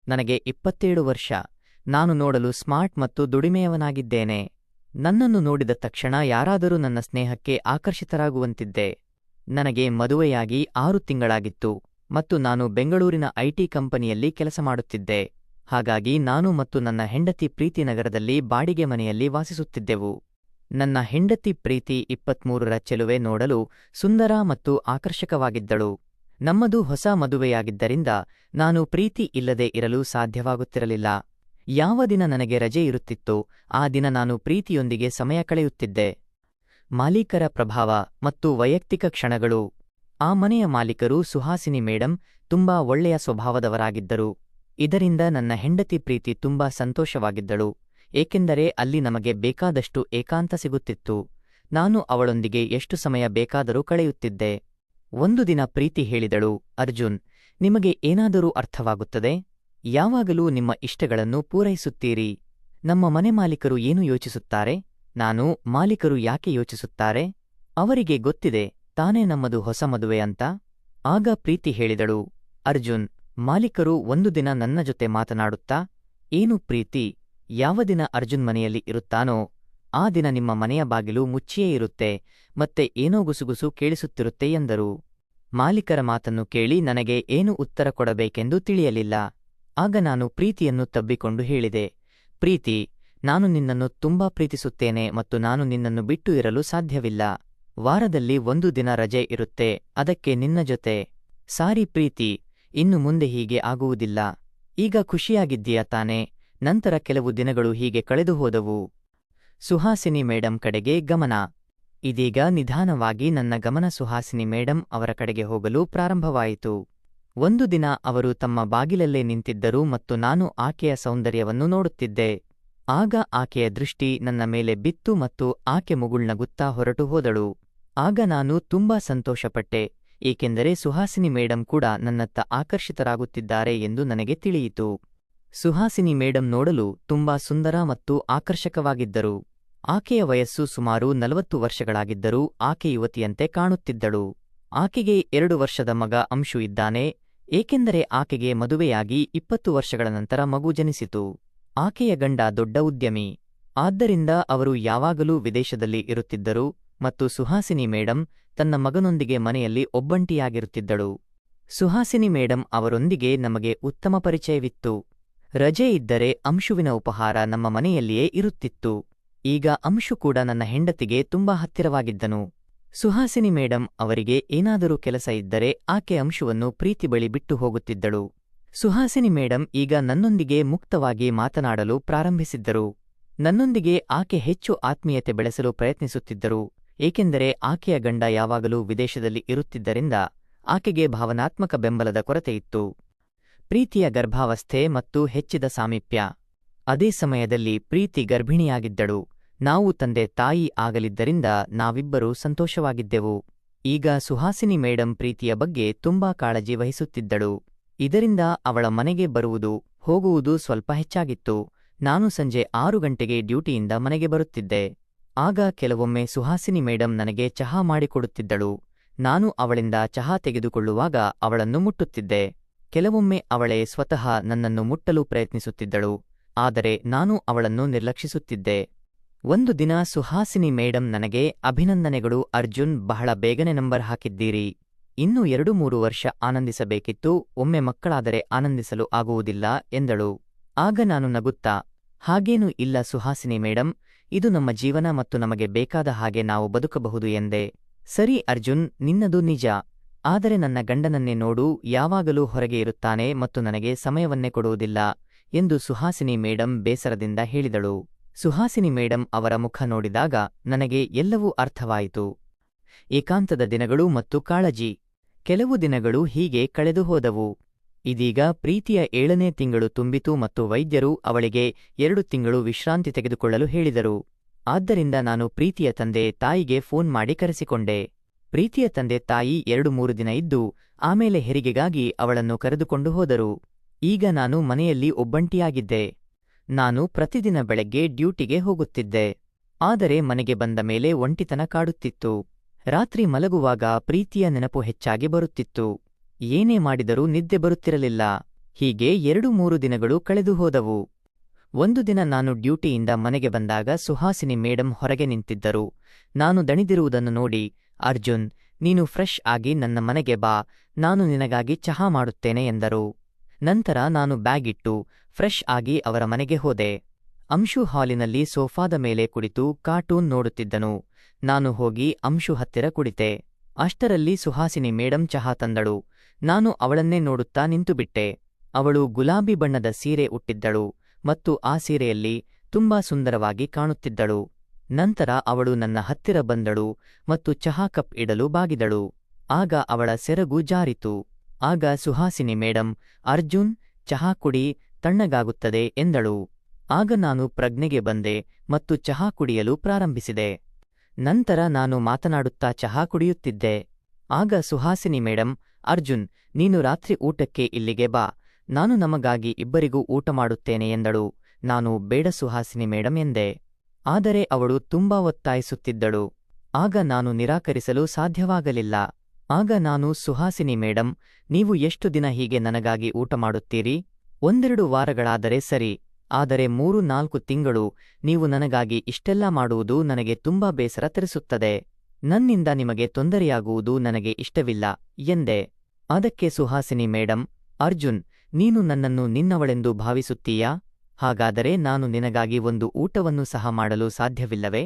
ನನಗೆ 27 ವರ್ಷ. ನಾನು ನೋಡಲು ಸ್ಮಾರ್ಟ್ ಮತ್ತು ದುಡಿಮೆಯವನಾಗಿದ್ದೇನೆ. ನನ್ನನ್ನು ನೋಡಿದ ತಕ್ಷಣ ಯಾರಾದರೂ ನನ್ನ ಸ್ನೇಹಕ್ಕೆ ಆಕರ್ಷಿತರಾಗುವಂತಿದ್ದೆ. ನನಗೆ ಮದುವೆಯಾಗಿ 6 ತಿಂಗಳಾಗಿತ್ತು ಮತ್ತು ನಾನು ಬೆಂಗಳೂರಿನ ಐಟಿ ಕಂಪನಿಯಲ್ಲಿ ಕೆಲಸ ಮಾಡುತ್ತಿದ್ದೆ. ಹಾಗಾಗಿ ನಾನು ಮತ್ತು ನನ್ನ ಹೆಂಡತಿ ಪ್ರೀತಿ ನಗರದಲ್ಲಿ ಬಾಡಿಗೆ ಮನೆಯಲ್ಲಿ ವಾಸಿಸುತ್ತಿದ್ದೆವು. ನನ್ನ ಹೆಂಡತಿ ಪ್ರೀತಿ 23ರ ಚೆಲುವೆ, ನೋಡಲು ಸುಂದರ ಮತ್ತು ಆಕರ್ಷಕವಾಗಿದ್ದಳು. ನಮ್ಮದು ಹೊಸ ಮದುವೆಯಾಗಿದ್ದರಿಂದ ನಾನು ಪ್ರೀತಿ ಇಲ್ಲದೆ ಇರಲು ಸಾಧ್ಯವಾಗುತ್ತಿರಲಿಲ್ಲ. ಯಾವ ದಿನ ನನಗೆ ರಜೆ ಇರುತ್ತಿತ್ತೋ ಆ ದಿನ ನಾನು ಪ್ರೀತಿಯೊಂದಿಗೆ ಸಮಯ ಕಳೆಯುತ್ತಿದ್ದೆ. ಮಾಲೀಕರ ಪ್ರಭಾವ ಮತ್ತು ವೈಯಕ್ತಿಕ ಕ್ಷಣಗಳು. ಆ ಮನೆಯ ಮಾಲೀಕರು ಸುಹಾಸಿನಿ ಮೇಡಂ ತುಂಬಾ ಒಳ್ಳೆಯ ಸ್ವಭಾವದವರಾಗಿದ್ದರು. ಇದರಿಂದ ನನ್ನ ಹೆಂಡತಿ ಪ್ರೀತಿ ತುಂಬಾ ಸಂತೋಷವಾಗಿದ್ದಳು, ಏಕೆಂದರೆ ಅಲ್ಲಿ ನಮಗೆ ಬೇಕಾದಷ್ಟು ಏಕಾಂತ ಸಿಗುತ್ತಿತ್ತು. ನಾನು ಅವಳೊಂದಿಗೆ ಎಷ್ಟು ಸಮಯ ಬೇಕಾದರೂ ಕಳೆಯುತ್ತಿದ್ದೆ. ಒಂದು ದಿನ ಪ್ರೀತಿ ಹೇಳಿದಳು, ಅರ್ಜುನ್, ನಿಮಗೆ ಏನಾದರೂ ಅರ್ಥವಾಗುತ್ತದೆ? ಯಾವಾಗಲೂ ನಿಮ್ಮ ಇಷ್ಟಗಳನ್ನು ಪೂರೈಸುತ್ತೀರಿ. ನಮ್ಮ ಮನೆ ಮಾಲೀಕರು ಏನು ಯೋಚಿಸುತ್ತಾರೆ? ನಾನು, ಮಾಲೀಕರು ಯಾಕೆ ಯೋಚಿಸುತ್ತಾರೆ? ಅವರಿಗೆ ಗೊತ್ತಿದೆ ತಾನೇ ನಮ್ಮದು ಹೊಸ ಮದುವೆ ಅಂತ. ಆಗ ಪ್ರೀತಿ ಹೇಳಿದಳು, ಅರ್ಜುನ್, ಮಾಲೀಕರು ಒಂದು ದಿನ ನನ್ನ ಜೊತೆ ಮಾತನಾಡುತ್ತಾ, ಏನು ಪ್ರೀತಿ, ಯಾವ ದಿನ ಅರ್ಜುನ್ ಮನೆಯಲ್ಲಿ ಇರುತ್ತಾನೋ ಆ ದಿನ ನಿಮ್ಮ ಮನೆಯ ಬಾಗಿಲು ಮುಚ್ಚಿಯೇ ಇರುತ್ತೆ ಮತ್ತೆ ಏನೋ ಗುಸುಗುಸು ಕೇಳಿಸುತ್ತಿರುತ್ತೆ ಎಂದರು. ಮಾಲೀಕರ ಮಾತನ್ನು ಕೇಳಿ ನನಗೆ ಏನು ಉತ್ತರ ಕೊಡಬೇಕೆಂದು ತಿಳಿಯಲಿಲ್ಲ. ಆಗ ನಾನು ಪ್ರೀತಿಯನ್ನು ತಬ್ಬಿಕೊಂಡು ಹೇಳಿದೆ, ಪ್ರೀತಿ, ನಾನು ನಿನ್ನನ್ನು ತುಂಬಾ ಪ್ರೀತಿಸುತ್ತೇನೆ ಮತ್ತು ನಾನು ನಿನ್ನನ್ನು ಬಿಟ್ಟು ಇರಲು ಸಾಧ್ಯವಿಲ್ಲ. ವಾರದಲ್ಲಿ 1 ದಿನ ರಜೆ ಇರುತ್ತೆ, ಅದಕ್ಕೆ ನಿನ್ನ ಜೊತೆ. ಸಾರಿ ಪ್ರೀತಿ, ಇನ್ನು ಮುಂದೆ ಹೀಗೆ ಆಗುವುದಿಲ್ಲ. ಈಗ ಖುಷಿಯಾಗಿದ್ದೀಯಾ ತಾನೆ? ನಂತರ ಕೆಲವು ದಿನಗಳು ಹೀಗೆ ಕಳೆದು ಹೋದವು. ಸುಹಾಸಿನಿ ಮೇಡಂ ಕಡೆಗೆ ಗಮನ. ಇದೀಗ ನಿಧಾನವಾಗಿ ನನ್ನ ಗಮನ ಸುಹಾಸಿನಿ ಮೇಡಂ ಅವರ ಕಡೆಗೆ ಹೋಗಲು ಪ್ರಾರಂಭವಾಯಿತು. ಒಂದು ದಿನ ಅವರು ತಮ್ಮ ಬಾಗಿಲಲ್ಲೇ ನಿಂತಿದ್ದರು ಮತ್ತು ನಾನು ಆಕೆಯ ಸೌಂದರ್ಯವನ್ನು ನೋಡುತ್ತಿದ್ದೆ. ಆಗ ಆಕೆಯ ದೃಷ್ಟಿ ನನ್ನ ಮೇಲೆ ಬಿತ್ತು ಮತ್ತು ಆಕೆ ಮುಗುಳ್ನಗುತ್ತಾ ಹೊರಟು ಹೋದಳು. ಆಗ ನಾನು ತುಂಬಾ ಸಂತೋಷಪಟ್ಟೆ, ಏಕೆಂದರೆ ಸುಹಾಸಿನಿ ಮೇಡಂ ಕೂಡ ನನ್ನತ್ತ ಆಕರ್ಷಿತರಾಗುತ್ತಿದ್ದಾರೆ ಎಂದು ನನಗೆ ತಿಳಿಯಿತು. ಸುಹಾಸಿನಿ ಮೇಡಂ ನೋಡಲು ತುಂಬಾ ಸುಂದರ ಮತ್ತು ಆಕರ್ಷಕವಾಗಿದ್ದರು. ಆಕೆಯ ವಯಸ್ಸು ಸುಮಾರು 40 ವರ್ಷಗಳಾಗಿದ್ದರೂ ಆಕೆ ಯುವತಿಯಂತೆ ಕಾಣುತ್ತಿದ್ದಳು. ಆಕೆಗೆ 2 ವರ್ಷದ ಮಗ ಅಂಶು ಇದ್ದಾನೆ, ಏಕೆಂದರೆ ಆಕೆಗೆ ಮದುವೆಯಾಗಿ 20 ವರ್ಷಗಳ ನಂತರ ಮಗು ಜನಿಸಿತು. ಆಕೆಯ ಗಂಡ ದೊಡ್ಡ ಉದ್ಯಮಿ, ಆದ್ದರಿಂದ ಅವರು ಯಾವಾಗಲೂ ವಿದೇಶದಲ್ಲಿ ಇರುತ್ತಿದ್ದರು ಮತ್ತು ಸುಹಾಸಿನಿ ಮೇಡಂ ತನ್ನ ಮಗನೊಂದಿಗೆ ಮನೆಯಲ್ಲಿ ಒಬ್ಬಂಟಿಯಾಗಿರುತ್ತಿದ್ದಳು. ಸುಹಾಸಿನಿ ಮೇಡಂ ಅವರೊಂದಿಗೆ ನಮಗೆ ಉತ್ತಮ ಪರಿಚಯವಿತ್ತು. ರಜೆ ಇದ್ದರೆ ಅಂಶುವಿನ ಉಪಹಾರ ನಮ್ಮ ಮನೆಯಲ್ಲಿಯೇ ಇರುತ್ತಿತ್ತು. ಈಗ ಅಂಶು ಕೂಡ ನನ್ನ ಹೆಂಡತಿಗೆ ತುಂಬಾ ಹತ್ತಿರವಾಗಿದ್ದನು. ಸುಹಾಸಿನಿ ಮೇಡಂ ಅವರಿಗೆ ಏನಾದರೂ ಕೆಲಸ ಇದ್ದರೆ ಆಕೆ ಅಂಶುವನ್ನು ಪ್ರೀತಿ ಬಳಿ ಬಿಟ್ಟು ಹೋಗುತ್ತಿದ್ದಳು. ಸುಹಾಸಿನಿ ಮೇಡಂ ಈಗ ನನ್ನೊಂದಿಗೆ ಮುಕ್ತವಾಗಿ ಮಾತನಾಡಲು ಪ್ರಾರಂಭಿಸಿದ್ದರು. ನನ್ನೊಂದಿಗೆ ಆಕೆ ಹೆಚ್ಚು ಆತ್ಮೀಯತೆ ಬೆಳೆಸಲು ಪ್ರಯತ್ನಿಸುತ್ತಿದ್ದರು, ಏಕೆಂದರೆ ಆಕೆಯ ಗಂಡ ಯಾವಾಗಲೂ ವಿದೇಶದಲ್ಲಿ ಇರುತ್ತಿದ್ದರಿಂದ ಆಕೆಗೆ ಭಾವನಾತ್ಮಕ ಬೆಂಬಲದ ಕೊರತೆಯಿತ್ತು. ಪ್ರೀತಿಯ ಗರ್ಭಾವಸ್ಥೆ ಮತ್ತು ಹೆಚ್ಚಿದ ಸಾಮೀಪ್ಯ. ಅದೇ ಸಮಯದಲ್ಲಿ ಪ್ರೀತಿ ಗರ್ಭಿಣಿಯಾಗಿದ್ದಳು. ನಾವು ತಂದೆ ತಾಯಿ ಆಗಲಿದ್ದರಿಂದ ನಾವಿಬ್ಬರೂ ಸಂತೋಷವಾಗಿದ್ದೆವು. ಈಗ ಸುಹಾಸಿನಿ ಮೇಡಂ ಪ್ರೀತಿಯ ಬಗ್ಗೆ ತುಂಬಾ ಕಾಳಜಿ ವಹಿಸುತ್ತಿದ್ದಳು. ಇದರಿಂದ ಅವಳ ಮನೆಗೆ ಬರುವುದು ಹೋಗುವುದು ಸ್ವಲ್ಪ ಹೆಚ್ಚಾಗಿತ್ತು. ನಾನು ಸಂಜೆ 6 ಗಂಟೆಗೆ ಡ್ಯೂಟಿಯಿಂದ ಮನೆಗೆ ಬರುತ್ತಿದ್ದೆ. ಆಗ ಕೆಲವೊಮ್ಮೆ ಸುಹಾಸಿನಿ ಮೇಡಂ ನನಗೆ ಚಹಾ ಮಾಡಿಕೊಡುತ್ತಿದ್ದಳು. ನಾನು ಅವಳಿಂದ ಚಹಾ ತೆಗೆದುಕೊಳ್ಳುವಾಗ ಅವಳನ್ನು ಮುಟ್ಟುತ್ತಿದ್ದೆ. ಕೆಲವೊಮ್ಮೆ ಅವಳೇ ಸ್ವತಃ ನನ್ನನ್ನು ಮುಟ್ಟಲು ಪ್ರಯತ್ನಿಸುತ್ತಿದ್ದಳು, ಆದರೆ ನಾನು ಅವಳನ್ನು ನಿರ್ಲಕ್ಷಿಸುತ್ತಿದ್ದೆ. ಒಂದು ದಿನ ಸುಹಾಸಿನಿ ಮೇಡಂ ನನಗೆ, ಅಭಿನಂದನೆಗಳು ಅರ್ಜುನ್, ಬಹಳ ಬೇಗನೆ ನಂಬರ್ ಹಾಕಿದ್ದೀರಿ. ಇನ್ನೂ 2-3 ವರ್ಷ ಆನಂದಿಸಬೇಕಿತ್ತು, ಒಮ್ಮೆ ಮಕ್ಕಳಾದರೆ ಆನಂದಿಸಲು ಆಗುವುದಿಲ್ಲ ಎಂದಳು. ಆಗ ನಾನು ನಗುತ್ತಾ, ಹಾಗೇನೂ ಇಲ್ಲ ಸುಹಾಸಿನಿ ಮೇಡಂ, ಇದು ನಮ್ಮ ಜೀವನ ಮತ್ತು ನಮಗೆ ಬೇಕಾದ ಹಾಗೆ ನಾವು ಬದುಕಬಹುದು ಎಂದೆ. ಸರಿ ಅರ್ಜುನ್, ನಿನ್ನದು ನಿಜ, ಆದರೆ ನನ್ನ ಗಂಡನನ್ನೇ ನೋಡು, ಯಾವಾಗಲೂ ಹೊರಗೆ ಇರುತ್ತಾನೆ ಮತ್ತು ನನಗೆ ಸಮಯವನ್ನೇ ಕೊಡುವುದಿಲ್ಲ ಎಂದು ಸುಹಾಸಿನಿ ಮೇಡಂ ಬೇಸರದಿಂದ ಹೇಳಿದಳು. ಸುಹಾಸಿನಿ ಮೇಡಂ ಅವರ ಮುಖ ನೋಡಿದಾಗ ನನಗೆ ಎಲ್ಲವೂ ಅರ್ಥವಾಯಿತು. ಏಕಾಂತದ ದಿನಗಳು ಮತ್ತು ಕಾಳಜಿ. ಕೆಲವು ದಿನಗಳು ಹೀಗೆ ಕಳೆದು ಹೋದವು. ಇದೀಗ ಪ್ರೀತಿಯ 7ನೇ ತಿಂಗಳು ತುಂಬಿತು ಮತ್ತು ವೈದ್ಯರು ಅವಳಿಗೆ 2 ತಿಂಗಳು ವಿಶ್ರಾಂತಿ ತೆಗೆದುಕೊಳ್ಳಲು ಹೇಳಿದರು. ಆದ್ದರಿಂದ ನಾನು ಪ್ರೀತಿಯ ತಂದೆ ತಾಯಿಗೆ ಫೋನ್ ಮಾಡಿ ಕರೆಸಿಕೊಂಡೆ. ಪ್ರೀತಿಯ ತಂದೆ ತಾಯಿ 2-3 ದಿನ ಇದ್ದು ಆಮೇಲೆ ಹೆರಿಗೆಗಾಗಿ ಅವಳನ್ನು ಕರೆದುಕೊಂಡು ಹೋದರು. ಈಗ ನಾನು ಮನೆಯಲ್ಲಿ ಒಬ್ಬಂಟಿಯಾಗಿದ್ದೆ. ನಾನು ಪ್ರತಿದಿನ ಬೆಳಗ್ಗೆ ಡ್ಯೂಟಿಗೆ ಹೋಗುತ್ತಿದ್ದೆ, ಆದರೆ ಮನೆಗೆ ಬಂದ ಮೇಲೆ ಒಂಟಿತನ ಕಾಡುತ್ತಿತ್ತು. ರಾತ್ರಿ ಮಲಗುವಾಗ ಪ್ರೀತಿಯ ನೆನಪು ಹೆಚ್ಚಾಗಿ ಬರುತ್ತಿತ್ತು. ಏನೇ ಮಾಡಿದರೂ ನಿದ್ದೆ ಬರುತ್ತಿರಲಿಲ್ಲ. ಹೀಗೆ 2-3 ದಿನಗಳು ಕಳೆದು ಹೋದವು. ಒಂದು ದಿನ ನಾನು ಡ್ಯೂಟಿಯಿಂದ ಮನೆಗೆ ಬಂದಾಗ ಸುಹಾಸಿನಿ ಮೇಡಂ ಹೊರಗೆ ನಿಂತಿದ್ದರು. ನಾನು ದಣಿದಿರುವುದನ್ನು ನೋಡಿ, ಅರ್ಜುನ್, ನೀನು ಫ್ರೆಶ್ ಆಗಿ ನನ್ನ ಮನೆಗೆ ಬಾ, ನಾನು ನಿನಗಾಗಿ ಚಹಾ ಮಾಡುತ್ತೇನೆ ಎಂದರು. ನಂತರ ನಾನು ಬ್ಯಾಗಿಟ್ಟು ಫ್ರೆಶ್ ಆಗಿ ಅವರ ಮನೆಗೆ ಹೋದೆ. ಅಂಶು ಹಾಲಿನಲ್ಲಿ ಸೋಫಾದ ಮೇಲೆ ಕುಳಿತು ಕಾರ್ಟೂನ್ ನೋಡುತ್ತಿದ್ದನು. ನಾನು ಹೋಗಿ ಅಂಶು ಹತ್ತಿರ ಕುಳಿತೆ. ಅಷ್ಟರಲ್ಲಿ ಸುಹಾಸಿನಿ ಮೇಡಂ ಚಹಾ ತಂದಳು. ನಾನು ಅವಳನ್ನೇ ನೋಡುತ್ತಾ ನಿಂತುಬಿಟ್ಟೆ. ಅವಳು ಗುಲಾಬಿ ಬಣ್ಣದ ಸೀರೆ ಉಟ್ಟಿದ್ದಳು ಮತ್ತು ಆ ಸೀರೆಯಲ್ಲಿ ತುಂಬಾ ಸುಂದರವಾಗಿ ಕಾಣುತ್ತಿದ್ದಳು. ನಂತರ ಅವಳು ನನ್ನ ಹತ್ತಿರ ಬಂದಳು ಮತ್ತು ಚಹಾ ಕಪ್ ಇಡಲು ಬಾಗಿದಳು. ಆಗ ಅವಳ ಸೆರಗು ಜಾರಿತು. ಆಗ ಸುಹಾಸಿನಿ ಮೇಡಂ, ಅರ್ಜುನ್, ಚಹಾ ಕುಡಿ, ತಣ್ಣಗಾಗುತ್ತದೆ ಎಂದಳು. ಆಗ ನಾನು ಪ್ರಜ್ಞೆಗೆ ಬಂದೆ ಮತ್ತು ಚಹಾ ಕುಡಿಯಲು ಪ್ರಾರಂಭಿಸಿದೆ. ನಂತರ ನಾನು ಮಾತನಾಡುತ್ತಾ ಚಹಾ ಕುಡಿಯುತ್ತಿದ್ದೆ. ಆಗ ಸುಹಾಸಿನಿ ಮೇಡಂ, ಅರ್ಜುನ್, ನೀನು ರಾತ್ರಿ ಊಟಕ್ಕೆ ಇಲ್ಲಿಗೆ ಬಾ, ನಾನು ನಮಗಾಗಿ ಇಬ್ಬರಿಗೂ ಊಟ ಮಾಡುತ್ತೇನೆ ಎಂದಳು. ನಾನು ಬೇಡ ಸುಹಾಸಿನಿ ಮೇಡಂ ಎಂದೆ. ಆದರೆ ಅವಳು ತುಂಬಾ ಒತ್ತಾಯಿಸುತ್ತಿದ್ದಳು. ಆಗ ನಾನು ನಿರಾಕರಿಸಲು ಸಾಧ್ಯವಾಗಲಿಲ್ಲ. ಆಗ ನಾನು, ಸುಹಾಸಿನಿ ಮೇಡಂ, ನೀವು ಎಷ್ಟು ದಿನ ಹೀಗೆ ನನಗಾಗಿ ಊಟ ಮಾಡುತ್ತೀರಿ? 1-2 ವಾರಗಳಾದರೆ ಸರಿ, ಆದರೆ 3-4 ತಿಂಗಳು ನೀವು ನನಗಾಗಿ ಇಷ್ಟೆಲ್ಲ ಮಾಡುವುದು ನನಗೆ ತುಂಬಾ ಬೇಸರ ತರಿಸುತ್ತದೆ. ನನ್ನಿಂದ ನಿಮಗೆ ತೊಂದರೆಯಾಗುವುದು ನನಗೆ ಇಷ್ಟವಿಲ್ಲ ಎಂದೆ. ಅದಕ್ಕೆ ಸುಹಾಸಿನಿ ಮೇಡಂ, ಅರ್ಜುನ್, ನೀನು ನನ್ನನ್ನು ನಿನ್ನವಳೆಂದು ಭಾವಿಸುತ್ತೀಯಾ? ಹಾಗಾದರೆ ನಾನು ನಿನಗಾಗಿ ಒಂದು ಊಟವನ್ನು ಸಹ ಮಾಡಲು ಸಾಧ್ಯವಿಲ್ಲವೇ?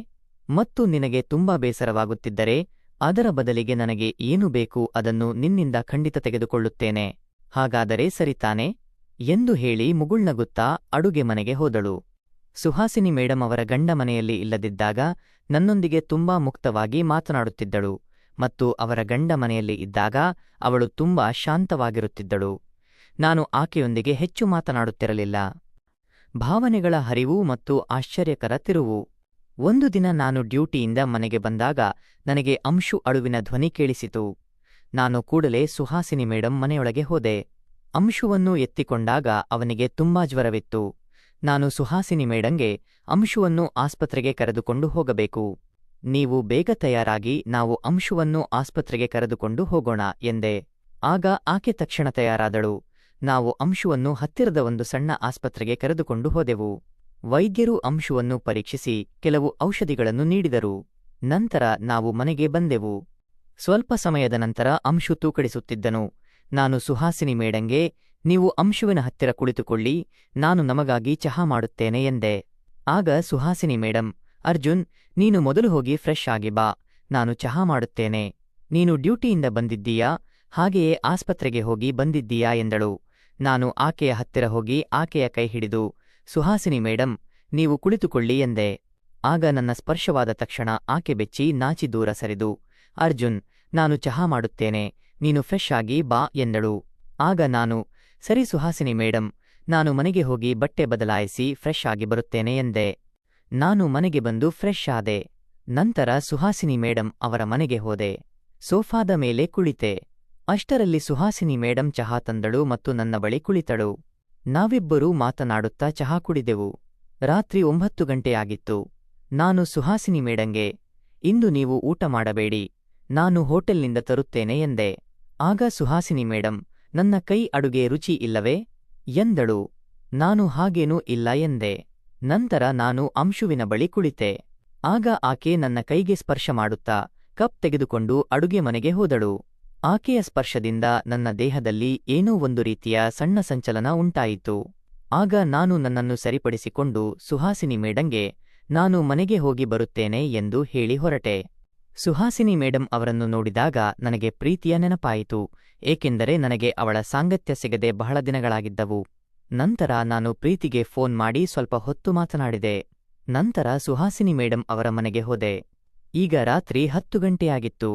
ಮತ್ತು ನಿನಗೆ ತುಂಬಾ ಬೇಸರವಾಗುತ್ತಿದ್ದರೆ ಅದರ ಬದಲಿಗೆ ನನಗೆ ಏನು ಬೇಕು ಅದನ್ನು ನಿನ್ನಿಂದ ಖಂಡಿತ ತೆಗೆದುಕೊಳ್ಳುತ್ತೇನೆ. ಹಾಗಾದರೆ ಸರಿತಾನೆ ಎಂದು ಹೇಳಿ ಮುಗುಳ್ನಗುತ್ತಾ ಅಡುಗೆ ಮನೆಗೆ ಹೋದಳು. ಸುಹಾಸಿನಿ ಮೇಡಂ ಅವರ ಗಂಡ ಮನೆಯಲ್ಲಿ ಇಲ್ಲದಿದ್ದಾಗ ನನ್ನೊಂದಿಗೆ ತುಂಬಾ ಮುಕ್ತವಾಗಿ ಮಾತನಾಡುತ್ತಿದ್ದಳು ಮತ್ತು ಅವರ ಗಂಡ ಮನೆಯಲ್ಲಿ ಇದ್ದಾಗ ಅವಳು ತುಂಬಾ ಶಾಂತವಾಗಿರುತ್ತಿದ್ದಳು. ನಾನು ಆಕೆಯೊಂದಿಗೆ ಹೆಚ್ಚು ಮಾತನಾಡುತ್ತಿರಲಿಲ್ಲ. ಭಾವನೆಗಳ ಹರಿವು ಮತ್ತು ಆಶ್ಚರ್ಯಕರ ತಿರುವು. ಒಂದು ದಿನ ನಾನು ಡ್ಯೂಟಿಯಿಂದ ಮನೆಗೆ ಬಂದಾಗ ನನಗೆ ಅಂಶು ಅಳುವಿನ ಧ್ವನಿ ಕೇಳಿಸಿತು. ನಾನು ಕೂಡಲೇ ಸುಹಾಸಿನಿ ಮೇಡಂ ಮನೆಯೊಳಗೆ ಹೋದೆ. ಅಂಶುವನ್ನು ಎತ್ತಿಕೊಂಡಾಗ ಅವನಿಗೆ ತುಂಬಾ ಜ್ವರವಿತ್ತು. ನಾನು ಸುಹಾಸಿನಿ ಮೇಡಂಗೆ, ಅಂಶುವನ್ನು ಆಸ್ಪತ್ರೆಗೆ ಕರೆದುಕೊಂಡು ಹೋಗಬೇಕು. ನೀವು ಬೇಗ ತಯಾರಾಗಿ ನಾವು ಅಂಶುವನ್ನು ಆಸ್ಪತ್ರೆಗೆ ಕರೆದುಕೊಂಡು ಹೋಗೋಣ ಎಂದೆ. ಆಗ ಆಕೆ ತಕ್ಷಣ ತಯಾರಾದಳು. ನಾವು ಅಂಶುವನ್ನು ಹತ್ತಿರದ ಒಂದು ಸಣ್ಣ ಆಸ್ಪತ್ರೆಗೆ ಕರೆದುಕೊಂಡು ಹೋದೆವು. ವೈದ್ಯರು ಅಂಶುವನ್ನು ಪರೀಕ್ಷಿಸಿ ಕೆಲವು ಔಷಧಿಗಳನ್ನು ನೀಡಿದರು. ನಂತರ ನಾವು ಮನೆಗೆ ಬಂದೆವು. ಸ್ವಲ್ಪ ಸಮಯದ ನಂತರ ಅಂಶು ತೂಕಡಿಸುತ್ತಿದ್ದನು. ನಾನು ಸುಹಾಸಿನಿ ಮೇಡಂಗೆ, ನೀವು ಅಂಶುವಿನ ಹತ್ತಿರ ಕುಳಿತುಕೊಳ್ಳಿ, ನಾನು ನಮಗಾಗಿ ಚಹಾ ಮಾಡುತ್ತೇನೆ ಎಂದೆ. ಆಗ ಸುಹಾಸಿನಿ ಮೇಡಂ, ಅರ್ಜುನ್, ನೀನು ಮೊದಲು ಹೋಗಿ ಫ್ರೆಶ್ ಆಗಿ ಬಾ, ನಾನು ಚಹಾ ಮಾಡುತ್ತೇನೆ. ನೀನು ಡ್ಯೂಟಿಯಿಂದ ಬಂದಿದ್ದೀಯಾ, ಹಾಗೆಯೇ ಆಸ್ಪತ್ರೆಗೆ ಹೋಗಿ ಬಂದಿದ್ದೀಯಾ ಎಂದಳು. ನಾನು ಆಕೆಯ ಹತ್ತಿರ ಹೋಗಿ ಆಕೆಯ ಕೈ ಹಿಡಿದು, ಸುಹಾಸಿನಿ ಮೇಡಂ, ನೀವು ಕುಳಿತುಕೊಳ್ಳಿ ಎಂದೆ. ಆಗ ನನ್ನ ಸ್ಪರ್ಶವಾದ ತಕ್ಷಣ ಆಕೆ ಬೆಚ್ಚಿ ನಾಚಿ ದೂರ ಸರಿದು, ಅರ್ಜುನ್, ನಾನು ಚಹಾ ಮಾಡುತ್ತೇನೆ, ನೀನು ಫ್ರೆಶ್ ಆಗಿ ಬಾ ಎಂದಳು. ಆಗ ನಾನು, ಸರಿ ಸುಹಾಸಿನಿ ಮೇಡಂ, ನಾನು ಮನೆಗೆ ಹೋಗಿ ಬಟ್ಟೆ ಬದಲಾಯಿಸಿ ಫ್ರೆಶ್ ಆಗಿ ಬರುತ್ತೇನೆ ಎಂದೆ. ನಾನು ಮನೆಗೆ ಬಂದು ಫ್ರೆಶ್ ಆದೆ. ನಂತರ ಸುಹಾಸಿನಿ ಮೇಡಂ ಅವರ ಮನೆಗೆ ಹೋದೆ. ಸೋಫಾದ ಮೇಲೆ ಕುಳಿತೆ. ಅಷ್ಟರಲ್ಲಿ ಸುಹಾಸಿನಿ ಮೇಡಂ ಚಹಾ ತಂದಳು ಮತ್ತು ನನ್ನ ಬಳಿ ಕುಳಿತಳು. ನಾವಿಬ್ಬರೂ ಮಾತನಾಡುತ್ತಾ ಚಹಾ ಕುಡಿದೆವು. ರಾತ್ರಿ 9 ಗಂಟೆಯಾಗಿತ್ತು. ನಾನು ಸುಹಾಸಿನಿ ಮೇಡಂಗೆ, ಇಂದು ನೀವು ಊಟ ಮಾಡಬೇಡಿ, ನಾನು ಹೋಟೆಲ್ನಿಂದ ತರುತ್ತೇನೆ ಎಂದೆ. ಆಗ ಸುಹಾಸಿನಿ ಮೇಡಂ, ನನ್ನ ಕೈ ಅಡುಗೆ ರುಚಿ ಇಲ್ಲವೇ ಎಂದಳು. ನಾನು ಹಾಗೇನೂ ಇಲ್ಲ ಎಂದೆ. ನಂತರ ನಾನು ಅಂಶುವಿನ ಬಳಿ ಕುಳಿತೆ. ಆಗ ಆಕೆ ನನ್ನ ಕೈಗೆ ಸ್ಪರ್ಶ ಮಾಡುತ್ತಾ ಕಪ್ ತೆಗೆದುಕೊಂಡು ಅಡುಗೆ ಮನೆಗೆ ಹೋದಳು. ಆಕೆಯ ಸ್ಪರ್ಶದಿಂದ ನನ್ನ ದೇಹದಲ್ಲಿ ಏನೋ ಒಂದು ರೀತಿಯ ಸಣ್ಣ ಸಂಚಲನ ಉಂಟಾಯಿತು. ಆಗ ನಾನು ನನ್ನನ್ನು ಸರಿಪಡಿಸಿಕೊಂಡು ಸುಹಾಸಿನಿ ಮೇಡಂಗೆ, ನಾನು ಮನೆಗೆ ಹೋಗಿ ಬರುತ್ತೇನೆ ಎಂದು ಹೇಳಿ ಹೊರಟೆ. ಸುಹಾಸಿನಿ ಮೇಡಂ ಅವರನ್ನು ನೋಡಿದಾಗ ನನಗೆ ಪ್ರೀತಿಯ ನೆನಪಾಯಿತು, ಏಕೆಂದರೆ ನನಗೆ ಅವಳ ಸಾಂಗತ್ಯ ಸಿಗದೆ ಬಹಳ ದಿನಗಳಾಗಿದ್ದವು. ನಂತರ ನಾನು ಪ್ರೀತಿಗೆ ಫೋನ್ ಮಾಡಿ ಸ್ವಲ್ಪ ಹೊತ್ತು ಮಾತನಾಡಿದೆ. ನಂತರ ಸುಹಾಸಿನಿ ಮೇಡಂ ಅವರ ಮನೆಗೆ ಹೋದೆ. ಈಗ ರಾತ್ರಿ 10 ಗಂಟೆಯಾಗಿತ್ತು.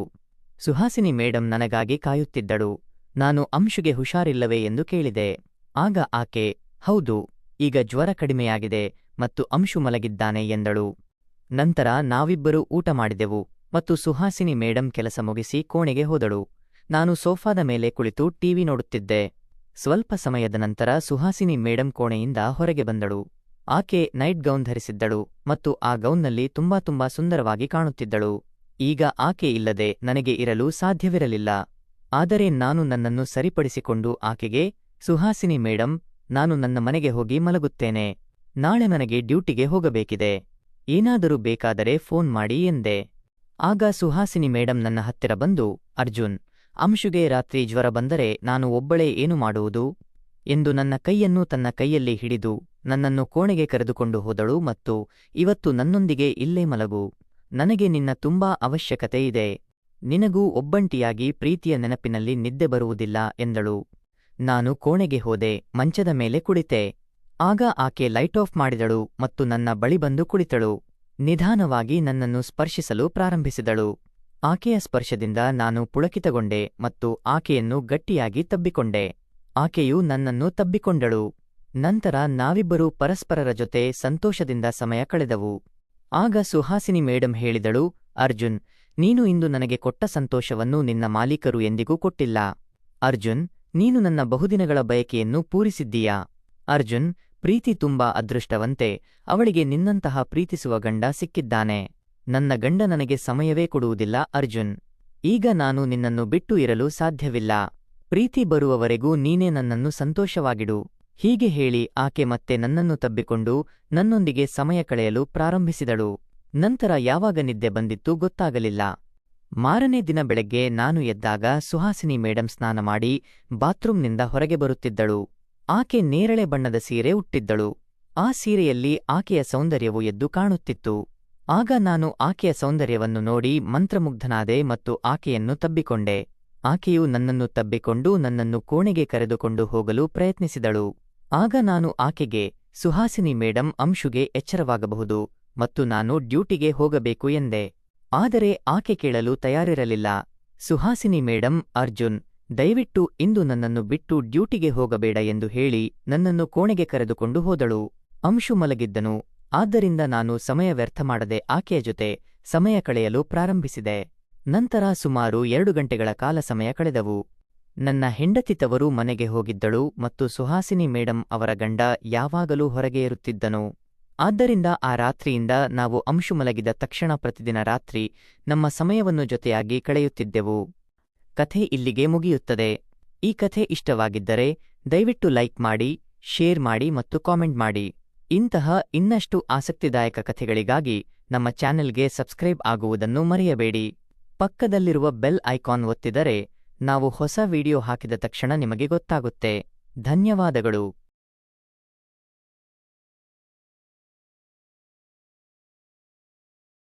ಸುಹಾಸಿನಿ ಮೇಡಂ ನನಗಾಗಿ ಕಾಯುತ್ತಿದ್ದಳು. ನಾನು ಅಂಶುಗೆ ಹುಷಾರಿಲ್ಲವೇ ಎಂದು ಕೇಳಿದೆ. ಆಗ ಆಕೆ, ಹೌದು, ಈಗ ಜ್ವರ ಕಡಿಮೆಯಾಗಿದೆ ಮತ್ತು ಅಂಶು ಮಲಗಿದ್ದಾನೆ ಎಂದಳು. ನಂತರ ನಾವಿಬ್ಬರೂ ಊಟ ಮಾಡಿದೆವು ಮತ್ತು ಸುಹಾಸಿನಿ ಮೇಡಂ ಕೆಲಸ ಮುಗಿಸಿ ಕೋಣೆಗೆ ಹೋದಳು. ನಾನು ಸೋಫಾದ ಮೇಲೆ ಕುಳಿತು ಟಿವಿ ನೋಡುತ್ತಿದ್ದೆ. ಸ್ವಲ್ಪ ಸಮಯದ ನಂತರ ಸುಹಾಸಿನಿ ಮೇಡಂ ಕೋಣೆಯಿಂದ ಹೊರಗೆ ಬಂದಳು. ಆಕೆ ನೈಟ್ ಗೌನ್ ಧರಿಸಿದ್ದಳು ಮತ್ತು ಆ ಗೌನ್ನಲ್ಲಿ ತುಂಬಾ ಸುಂದರವಾಗಿ ಕಾಣುತ್ತಿದ್ದಳು. ಈಗ ಆಕೆ ಇಲ್ಲದೆ ನನಗೆ ಇರಲು ಸಾಧ್ಯವಿರಲಿಲ್ಲ. ಆದರೆ ನಾನು ನನ್ನನ್ನು ಸರಿಪಡಿಸಿಕೊಂಡು ಆಕೆಗೆ, ಸುಹಾಸಿನಿ ಮೇಡಂ, ನಾನು ನನ್ನ ಮನೆಗೆ ಹೋಗಿ ಮಲಗುತ್ತೇನೆ. ನಾಳೆ ನನಗೆ ಡ್ಯೂಟಿಗೆ ಹೋಗಬೇಕಿದೆ. ಏನಾದರೂ ಬೇಕಾದರೆ ಫೋನ್ ಮಾಡಿ ಎಂದೆ. ಆಗ ಸುಹಾಸಿನಿ ಮೇಡಂ ನನ್ನ ಹತ್ತಿರ ಬಂದು, ಅರ್ಜುನ್, ಅಂಶುಗೆ ರಾತ್ರಿ ಜ್ವರ ಬಂದರೆ ನಾನು ಒಬ್ಬಳೇ ಏನು ಮಾಡುವುದು ಎಂದು ನನ್ನ ಕೈಯನ್ನು ತನ್ನ ಕೈಯಲ್ಲಿ ಹಿಡಿದು ನನ್ನನ್ನು ಕೋಣೆಗೆ ಕರೆದುಕೊಂಡು ಹೋದಳು ಮತ್ತು ಇವತ್ತು ನನ್ನೊಂದಿಗೆ ಇಲ್ಲೇ ಮಲಗು. ನನಗೆ ನಿನ್ನ ತುಂಬಾ ಅವಶ್ಯಕತೆ ಇದೆ. ನಿನಗೂ ಒಬ್ಬಂಟಿಯಾಗಿ ಪ್ರೀತಿಯ ನೆನಪಿನಲ್ಲಿ ನಿದ್ದೆ ಬರುವುದಿಲ್ಲ ಎಂದಳು. ನಾನು ಕೋಣೆಗೆ ಹೋದೆ, ಮಂಚದ ಮೇಲೆ ಕುಳಿತೆ. ಆಗ ಆಕೆ ಲೈಟ್ ಆಫ್ ಮಾಡಿದಳು ಮತ್ತು ನನ್ನ ಬಳಿ ಬಂದು ಕುಳಿತಳು. ನಿಧಾನವಾಗಿ ನನ್ನನ್ನು ಸ್ಪರ್ಶಿಸಲು ಪ್ರಾರಂಭಿಸಿದಳು. ಆಕೆಯ ಸ್ಪರ್ಶದಿಂದ ನಾನು ಪುಳಕಿತಗೊಂಡೆ ಮತ್ತು ಆಕೆಯನ್ನು ಗಟ್ಟಿಯಾಗಿ ತಬ್ಬಿಕೊಂಡೆ. ಆಕೆಯು ನನ್ನನ್ನು ತಬ್ಬಿಕೊಂಡಳು. ನಂತರ ನಾವಿಬ್ಬರೂ ಪರಸ್ಪರರ ಜೊತೆ ಸಂತೋಷದಿಂದ ಸಮಯ ಕಳೆದವು. ಆಗ ಸುಹಾಸಿನಿ ಮೇಡಂ ಹೇಳಿದಳು, ಅರ್ಜುನ್, ನೀನು ಇಂದು ನನಗೆ ಕೊಟ್ಟ ಸಂತೋಷವನ್ನು ನಿನ್ನ ಮಾಲೀಕರು ಎಂದಿಗೂ ಕೊಟ್ಟಿಲ್ಲ. ಅರ್ಜುನ್, ನೀನು ನನ್ನ ಬಹುದಿನಗಳ ಬಯಕೆಯನ್ನು ಪೂರಿಸಿದ್ದೀಯಾ. ಅರ್ಜುನ್, ಪ್ರೀತಿ ತುಂಬಾ ಅದೃಷ್ಟವಂತೆ, ಅವಳಿಗೆ ನಿನ್ನಂತಹ ಪ್ರೀತಿಸುವ ಗಂಡ ಸಿಕ್ಕಿದ್ದಾನೆ. ನನ್ನ ಗಂಡ ನನಗೆ ಸಮಯವೇ ಕೊಡುವುದಿಲ್ಲ ಅರ್ಜುನ್. ಈಗ ನಾನು ನಿನ್ನನ್ನು ಬಿಟ್ಟು ಇರಲು ಸಾಧ್ಯವಿಲ್ಲ. ಪ್ರೀತಿ ಬರುವವರೆಗೂ ನೀನೇ ನನ್ನನ್ನು ಸಂತೋಷವಾಗಿಡು. ಹೀಗೆ ಹೇಳಿ ಆಕೆ ಮತ್ತೆ ನನ್ನನ್ನು ತಬ್ಬಿಕೊಂಡು ನನ್ನೊಂದಿಗೆ ಸಮಯ ಕಳೆಯಲು ಪ್ರಾರಂಭಿಸಿದಳು. ನಂತರ ಯಾವಾಗ ನಿದ್ದೆ ಬಂದಿತ್ತು ಗೊತ್ತಾಗಲಿಲ್ಲ. ಮಾರನೇ ದಿನ ಬೆಳಗ್ಗೆ ನಾನು ಎದ್ದಾಗ ಸುಹಾಸಿನಿ ಮೇಡಂ ಸ್ನಾನ ಮಾಡಿ ಬಾತ್ರೂಂನಿಂದ ಹೊರಗೆ ಬರುತ್ತಿದ್ದಳು. ಆಕೆ ನೇರಳೆ ಬಣ್ಣದ ಸೀರೆ ಉಟ್ಟಿದ್ದಳು. ಆ ಸೀರೆಯಲ್ಲಿ ಆಕೆಯ ಸೌಂದರ್ಯವು ಎದ್ದು ಕಾಣುತ್ತಿತ್ತು. ಆಗ ನಾನು ಆಕೆಯ ಸೌಂದರ್ಯವನ್ನು ನೋಡಿ ಮಂತ್ರಮುಗ್ಧನಾದೆ ಮತ್ತು ಆಕೆಯನ್ನು ತಬ್ಬಿಕೊಂಡೆ. ಆಕೆಯು ನನ್ನನ್ನು ತಬ್ಬಿಕೊಂಡು ನನ್ನನ್ನು ಕೋಣೆಗೆ ಕರೆದುಕೊಂಡು ಹೋಗಲು ಪ್ರಯತ್ನಿಸಿದಳು. ಆಗ ನಾನು ಆಕೆಗೆ, ಸುಹಾಸಿನಿ ಮೇಡಂ, ಅಂಶುಗೆ ಎಚ್ಚರವಾಗಬಹುದು ಮತ್ತು ನಾನು ಡ್ಯೂಟಿಗೆ ಹೋಗಬೇಕು ಎಂದೆ. ಆದರೆ ಆಕೆ ಕೇಳಲು ತಯಾರಿರಲಿಲ್ಲ. ಸುಹಾಸಿನಿ ಮೇಡಂ, ಅರ್ಜುನ್, ದಯವಿಟ್ಟು ಇಂದು ನನ್ನನ್ನು ಬಿಟ್ಟು ಡ್ಯೂಟಿಗೆ ಹೋಗಬೇಡ ಎಂದು ಹೇಳಿ ನನ್ನನ್ನು ಕೋಣೆಗೆ ಕರೆದುಕೊಂಡು ಹೋದಳು. ಅಂಶು ಮಲಗಿದ್ದನು. ಆದ್ದರಿಂದ ನಾನು ಸಮಯ ವ್ಯರ್ಥ ಮಾಡದೆ ಆಕೆಯ ಜೊತೆ ಸಮಯ ಕಳೆಯಲು ಪ್ರಾರಂಭಿಸಿದೆ. ನಂತರ ಸುಮಾರು 2 ಗಂಟೆಗಳ ಕಾಲ ಸಮಯ ಕಳೆದವು. ನನ್ನ ಹೆಂಡತಿ ತವರು ಮನೆಗೆ ಹೋಗಿದ್ದಳು ಮತ್ತು ಸುಹಾಸಿನಿ ಮೇಡಂ ಅವರ ಗಂಡ ಯಾವಾಗಲೂ ಹೊರಗೆ ಇರುತ್ತಿದ್ದನು. ಆದ್ದರಿಂದ ಆ ರಾತ್ರಿಯಿಂದ ನಾವು ಅಂಶು ಮಲಗಿದ ತಕ್ಷಣ ಪ್ರತಿದಿನ ರಾತ್ರಿ ನಮ್ಮ ಸಮಯವನ್ನು ಜೊತೆಯಾಗಿ ಕಳೆಯುತ್ತಿದ್ದೆವು. ಕಥೆ ಇಲ್ಲಿಗೆ ಮುಗಿಯುತ್ತದೆ. ಈ ಕಥೆ ಇಷ್ಟವಾಗಿದ್ದರೆ ದಯವಿಟ್ಟು ಲೈಕ್ ಮಾಡಿ, ಶೇರ್ ಮಾಡಿ ಮತ್ತು ಕಾಮೆಂಟ್ ಮಾಡಿ. ಇಂತಹ ಇನ್ನಷ್ಟು ಆಸಕ್ತಿದಾಯಕ ಕಥೆಗಳಿಗಾಗಿ ನಮ್ಮ ಚಾನೆಲ್ಗೆ ಸಬ್ಸ್ಕ್ರೈಬ್ ಆಗುವುದನ್ನು ಮರೆಯಬೇಡಿ. ಪಕ್ಕದಲ್ಲಿರುವ ಬೆಲ್ ಐಕಾನ್ ಒತ್ತಿದರೆ ನಾವು ಹೊಸ ವಿಡಿಯೋ ಹಾಕಿದ ತಕ್ಷಣ ನಿಮಗೆ ಗೊತ್ತಾಗುತ್ತೆ. ಧನ್ಯವಾದಗಳು.